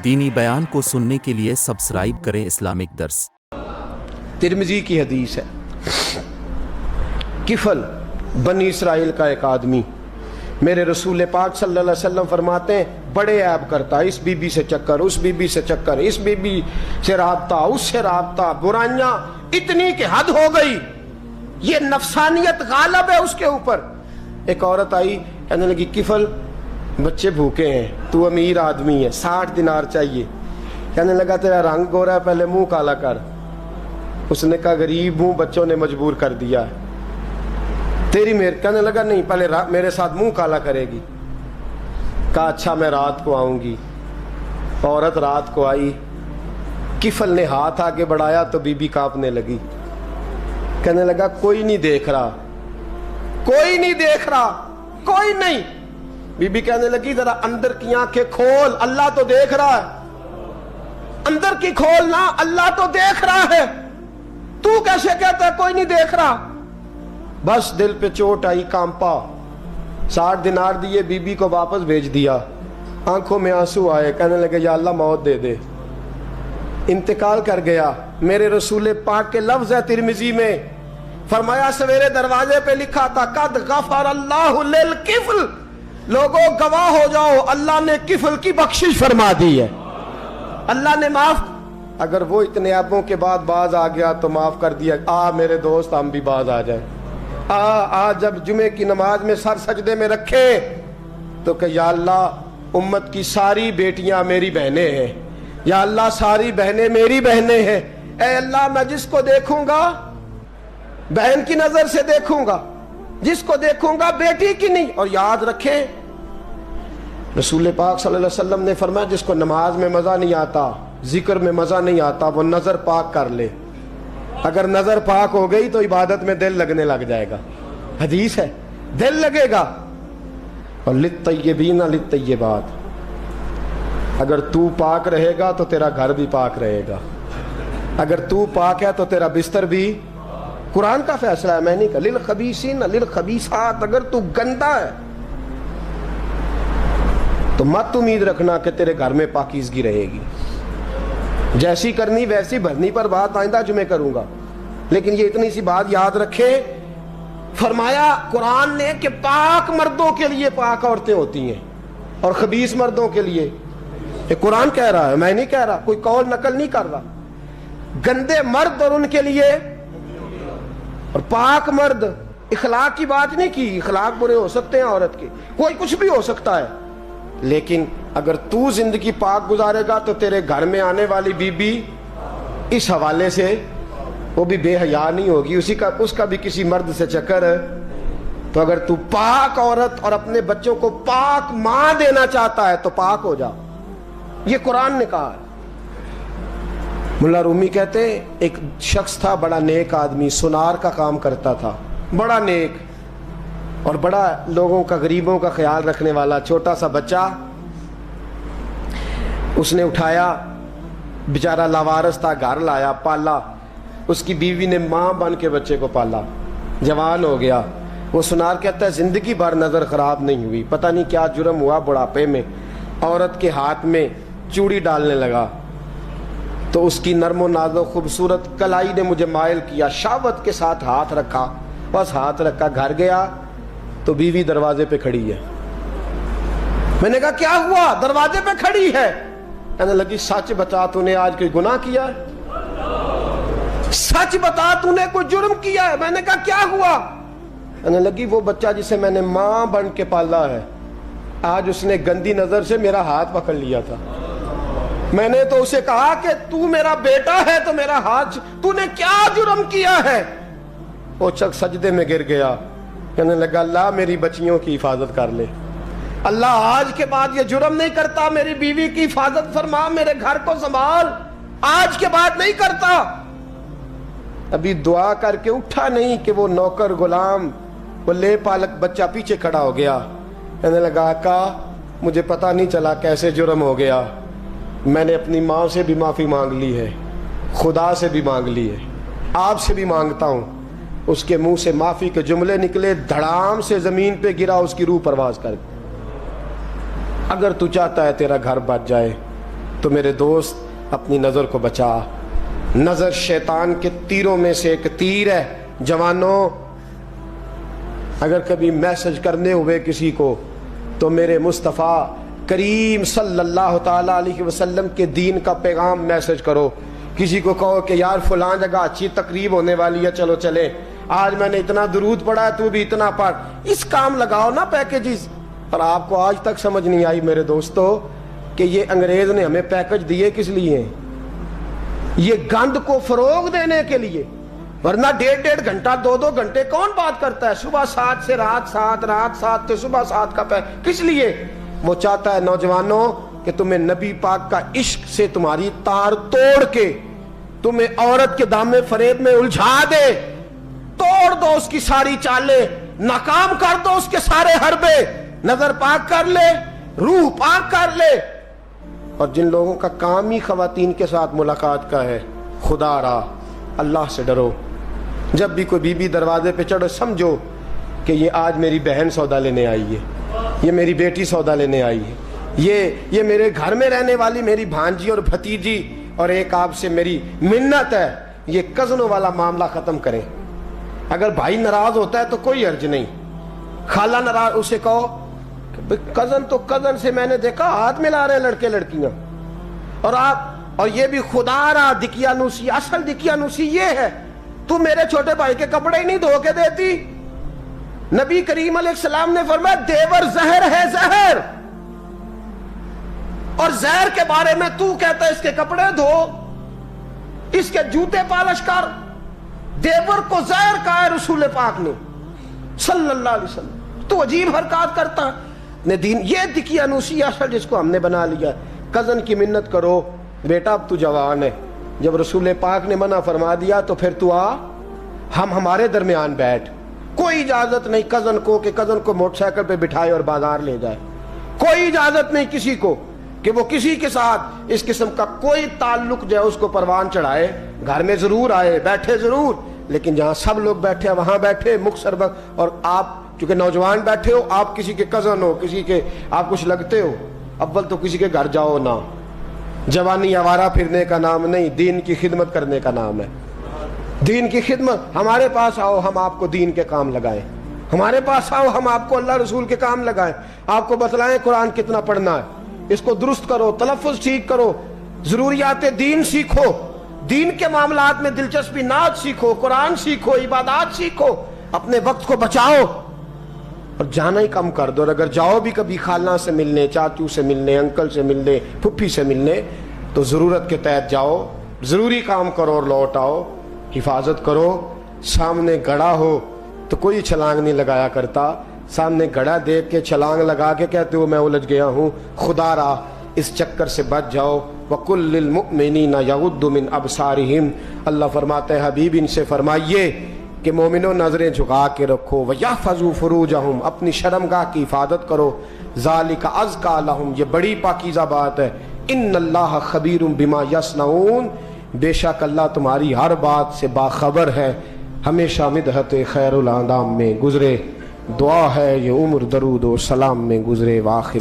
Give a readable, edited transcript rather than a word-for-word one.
دینی بیان کو سننے کے لیے سبسکرائب کریں اسلامک درس۔ ترمذی کی حدیث ہے، کفل بنی اسرائیل کا ایک آدمی میرے رسول پاک صلی اللہ علیہ وسلم فرماتے ہیں بڑے عیب کرتا، اس بی بی سے چکر، اس بی بی سے چکر، اس بی بی سے رابطہ، اس سے رابطہ، برائیاں اتنی کہ حد ہو گئی، یہ نفسانیت غالب ہے اس کے اوپر۔ ایک عورت آئی کہنے لگی کفل بچے بھوکے ہیں، تو امیر آدمی ہے، 60 دینار چاہیے۔ کہنے لگا تیرا رنگ گورا ہے، پہلے منہ کالا کر۔ اس نے کہا غریب ہوں، بچوں نے مجبور کر دیا ہے، تیری مہر۔ کہنے لگا نہیں، پہلے میرے ساتھ منہ کالا کرے گی۔ کہا اچھا میں رات کو آؤں گی۔ عورت رات کو آئی، کفل نے ہاتھ آگے بڑھایا تو بی بی کانپنے لگی۔ کہنے لگا کوئی نہیں دیکھ رہا، کوئی نہیں دیکھ رہا، کوئی نہیں۔ بی بی کہنے لگی ذرا اندر کی آنکھیں کھول، اللہ تو دیکھ رہا ہے، اندر کی کھولنا، اللہ تو دیکھ رہا ہے، تو کیسے کہتا ہے کوئی نہیں دیکھ رہا؟ بس دل پہ چوٹ آئی، کانپا، 60 دینار دیے، بی بی کو واپس بھیج دیا۔ آنکھوں میں آنسو آئے، کہنے لگے یا اللہ موت دے دے۔ انتقال کر گیا۔ میرے رسول پاک کے لفظ ہے ترمذی میں، فرمایا سویرے دروازے پہ لکھا تھا قد غفر اللہ للکفل، لوگوں گواہ ہو جاؤ اللہ نے کفل کی بخشش فرما دی ہے، اللہ نے معاف۔ اگر وہ اتنے عیبوں کے بعد باز آ گیا تو معاف کر دیا۔ میرے دوست ہم بھی باز آ جائیں، جب جمعے کی نماز میں سر سجدے میں رکھے تو کہ یا اللہ امت کی ساری بیٹیاں میری بہنیں ہیں، یا اللہ ساری بہنیں میری بہنیں ہیں، اے اللہ میں جس کو دیکھوں گا بہن کی نظر سے دیکھوں گا، جس کو دیکھوں گا بیٹی کی نہیں۔ اور یاد رکھیں رسول پاک صلی اللہ علیہ وسلم نے فرمایا جس کو نماز میں مزہ نہیں آتا، ذکر میں مزہ نہیں آتا، وہ نظر پاک کر لے، اگر نظر پاک ہو گئی تو عبادت میں دل لگنے لگ جائے گا، حدیث ہے، دل لگے گا۔ اور للطیبین للطیبات، اگر تو پاک رہے گا تو تیرا گھر بھی پاک رہے گا، اگر تو پاک ہے تو تیرا بستر بھی، قرآن کا فیصلہ ہے، میں نہیں کہا للخبیثین للخبیثات، اگر تو گندا ہے تو مت امید رکھنا کہ تیرے گھر میں پاکیزگی رہے گی، جیسی کرنی ویسی بھرنی پر بات آئندہ جمعے کروں گا، لیکن یہ اتنی سی بات یاد رکھے، فرمایا قرآن نے کہ پاک مردوں کے لیے پاک عورتیں ہوتی ہیں اور خبیث مردوں کے لیے، یہ قرآن کہہ رہا ہے، میں نہیں کہہ رہا، کوئی قول نقل نہیں کر رہا، گندے مرد اور ان کے لیے اور پاک مرد۔ اخلاق کی بات نہیں کی، اخلاق برے ہو سکتے ہیں عورت کے، کوئی کچھ بھی ہو سکتا ہے، لیکن اگر تو زندگی پاک گزارے گا تو تیرے گھر میں آنے والی بی بی اس حوالے سے وہ بھی بے حیا نہیں ہوگی، اس کا بھی کسی مرد سے چکر ہے۔ تو اگر تو پاک عورت اور اپنے بچوں کو پاک ماں دینا چاہتا ہے تو پاک ہو جا، یہ قرآن نے کہا ہے۔ ملا رومی کہتے ہیں ایک شخص تھا بڑا نیک آدمی، سونار کا کام کرتا تھا، بڑا نیک اور بڑا لوگوں کا غریبوں کا خیال رکھنے والا، چھوٹا سا بچہ اس نے اٹھایا، بیچارہ لاوارث تھا، گھر لایا، پالا، اس کی بیوی نے ماں بن کے بچے کو پالا، جوان ہو گیا۔ وہ سونار کہتا ہے زندگی بھر نظر خراب نہیں ہوئی، پتہ نہیں کیا جرم ہوا، بڑھاپے میں عورت کے ہاتھ میں چوڑی ڈالنے لگا تو اس کی نرم و نازک خوبصورت کلائی نے مجھے مائل کیا، شہوت کے ساتھ ہاتھ رکھا، بس ہاتھ رکھا، گھر گیا تو بیوی دروازے پہ کھڑی ہے۔ میں نے کہا کیا ہوا؟ دروازے پہ کھڑی ہے۔ کہنے لگی سچ بتا تو نے آج کوئی گناہ کیا ہے؟ سچ بتا تو نے کوئی جرم کیا ہے؟ میں نے کہا کیا ہوا؟ کہنے لگی وہ بچہ جسے میں نے ماں بن کے پالا ہے، آج اس نے گندی نظر سے میرا ہاتھ پکڑ لیا تھا، میں نے تو اسے کہا کہ تو میرا بیٹا ہے تو میرا ہاتھ، تو نے کیا جرم کیا ہے؟ وہ شخص سجدے میں گر گیا، کہنے لگا اللہ میری بچیوں کی حفاظت کر لے، اللہ آج کے بعد یہ جرم نہیں کرتا، میری بیوی کی حفاظت فرما، میرے گھر کو سنبھال، آج کے بعد نہیں کرتا۔ ابھی دعا کر کے اٹھا نہیں کہ وہ نوکر غلام، وہ لے پالک بچہ پیچھے کھڑا ہو گیا، کہنے لگا آقا مجھے پتہ نہیں چلا کیسے جرم ہو گیا، میں نے اپنی ماں سے بھی معافی مانگ لی ہے، خدا سے بھی مانگ لی ہے، آپ سے بھی مانگتا ہوں۔ اس کے منہ سے معافی کے جملے نکلے، دھڑام سے زمین پہ گرا، اس کی روح پرواز کر گئی۔ اگر تو چاہتا ہے تیرا گھر بچ جائے تو میرے دوست اپنی نظر کو بچا. نظر شیطان کے تیروں میں سے ایک تیر ہے. جوانوں، اگر کبھی میسج کرنے ہوئے کسی کو تو میرے مصطفیٰ کریم صلی اللہ تعالیٰ علیہ وسلم کے دین کا پیغام میسج کرو. کسی کو کہو کہ یار فلاں جگہ اچھی تقریب ہونے والی ہے، چلو چلے، آج میں نے اتنا درود پڑھا ہے، تو بھی اتنا پڑھ. اس کام لگاؤ نا پیکیجز. اور آپ کو آج تک سمجھ نہیں آئی میرے دوستو کہ یہ انگریز نے ہمیں پیکج دیے کس لیے؟ یہ گند کو فروغ دینے کے لیے. ورنہ 1.5 گھنٹہ 2 گھنٹے کون بات کرتا ہے؟ صبح 7 سے رات 7، رات 7 سے صبح 7 کا کس لیے؟ وہ چاہتا ہے نوجوانوں کہ تمہیں نبی پاک کا عشق سے تمہاری تار توڑ کے تمہیں عورت کے دام فریب میں الجھا دے. توڑ دو اس کی ساری چالیں، ناکام کر دو اس کے سارے حربے، نظر پاک کر لے، روح پاک کر لے. اور جن لوگوں کا کام ہی خواتین کے ساتھ ملاقات کا ہے، خدا را اللہ سے ڈرو. جب بھی کوئی بی بی دروازے پہ چڑھو سمجھو کہ یہ آج میری بہن سودا لینے آئی ہے، یہ میری بیٹی سودا لینے آئی ہے، یہ میرے گھر میں رہنے والی میری بھانجی اور بھتیجی، اور ایک آپ سے میری منت ہے. یہ کزنوں والا معاملہ ختم کریں. اگر بھائی ناراض ہوتا ہے تو کوئی حرج نہیں، خالہ ناراض، اسے کہو کہ کزن تو کزن سے میں نے دیکھا ہاتھ ملا رہے ہیں لڑکے لڑکیاں، اور یہ بھی خدا را دقیانوسی. اصل دقیانوسی یہ ہے تو میرے چھوٹے بھائی کے کپڑے ہی نہیں دھو کے دیتی. نبی کریم علیہ السلام نے فرمایا دیور زہر ہے، زہر. اور زہر کے بارے میں تو کہتا ہے اس کے کپڑے دھو، اس کے جوتے پالش کر. دیور کو زہر کہا ہے رسول پاک نے صلی اللہ علیہ وسلم. تو عجیب حرکات کرتا ہے دین. یہ دقیانوسی اصل جس کو ہم نے بنا لیا. کزن کی منت کرو، بیٹا اب تو جوان ہے، جب رسول پاک نے منع فرما دیا تو پھر تو آ، ہمارے درمیان بیٹھ. کوئی اجازت نہیں کزن کو کہ کزن کو موٹر سائیکل پہ بٹھائے اور بازار لے جائے. کوئی اجازت نہیں کسی کو کہ وہ کسی کے ساتھ اس قسم کا کوئی تعلق جو ہے اس کو پروان چڑھائے. گھر میں ضرور آئے، بیٹھے ضرور، لیکن جہاں سب لوگ بیٹھے ہیں وہاں بیٹھے مختصر وقت. اور آپ چونکہ نوجوان بیٹھے ہو، آپ کسی کے کزن ہو، کسی کے آپ کچھ لگتے ہو، اول تو کسی کے گھر جاؤ نہ. جوانی آوارہ پھرنے کا نام نہیں، دین کی خدمت کرنے کا نام ہے. دین کی خدمت. ہمارے پاس آؤ، ہم آپ کو دین کے کام لگائیں. ہمارے پاس آؤ، ہم آپ کو اللہ رسول کے کام لگائیں. آپ کو بتلائیں قرآن کتنا پڑھنا ہے، اس کو درست کرو، تلفظ ٹھیک کرو، ضروریات دین سیکھو، دین کے معاملات میں دلچسپی، نعت سیکھو، قرآن سیکھو، عبادات سیکھو، اپنے وقت کو بچاؤ اور جانا ہی کم کر دو. اور اگر جاؤ بھی کبھی خالہ سے ملنے، چاچو سے ملنے، انکل سے ملنے، پھپھی سے ملنے، تو ضرورت کے تحت جاؤ، ضروری کام کرو اور لوٹ آؤ. حفاظت کرو. سامنے گڑھا ہو تو کوئی چھلانگ نہیں لگایا کرتا. سامنے گڑھا دیکھ کے چھلانگ لگا کے کہتے ہو میں الجھ گیا ہوں. خدا را اس چکر سے بچ جاؤ. وَقُلْ لِلْمُؤْمِنِينَ يَغُضُّ مِنْ أَبْصَارِهِمْ. اللہ فرماتے ہیں حبیب ان سے فرمائیے کہ مومنوں نظریں جھکا کے رکھو. وَيَحْفَظُوا فُرُوجَهُمْ. اپنی شرمگاہ کی حفاظت کرو. ذَلِكَ أَزْكَىٰ لَهُمْ. یہ بڑی پاکیزہ بات ہے. إِنَّ اللَّهَ خَبِيرٌ بِمَا يَصْنَعُونَ. بے شک اللہ تمہاری ہر بات سے باخبر ہے. ہمیشہ مدحت خیر الانام میں گزرے. دعا ہے یہ عمر درود و سلام میں گزرے. واخر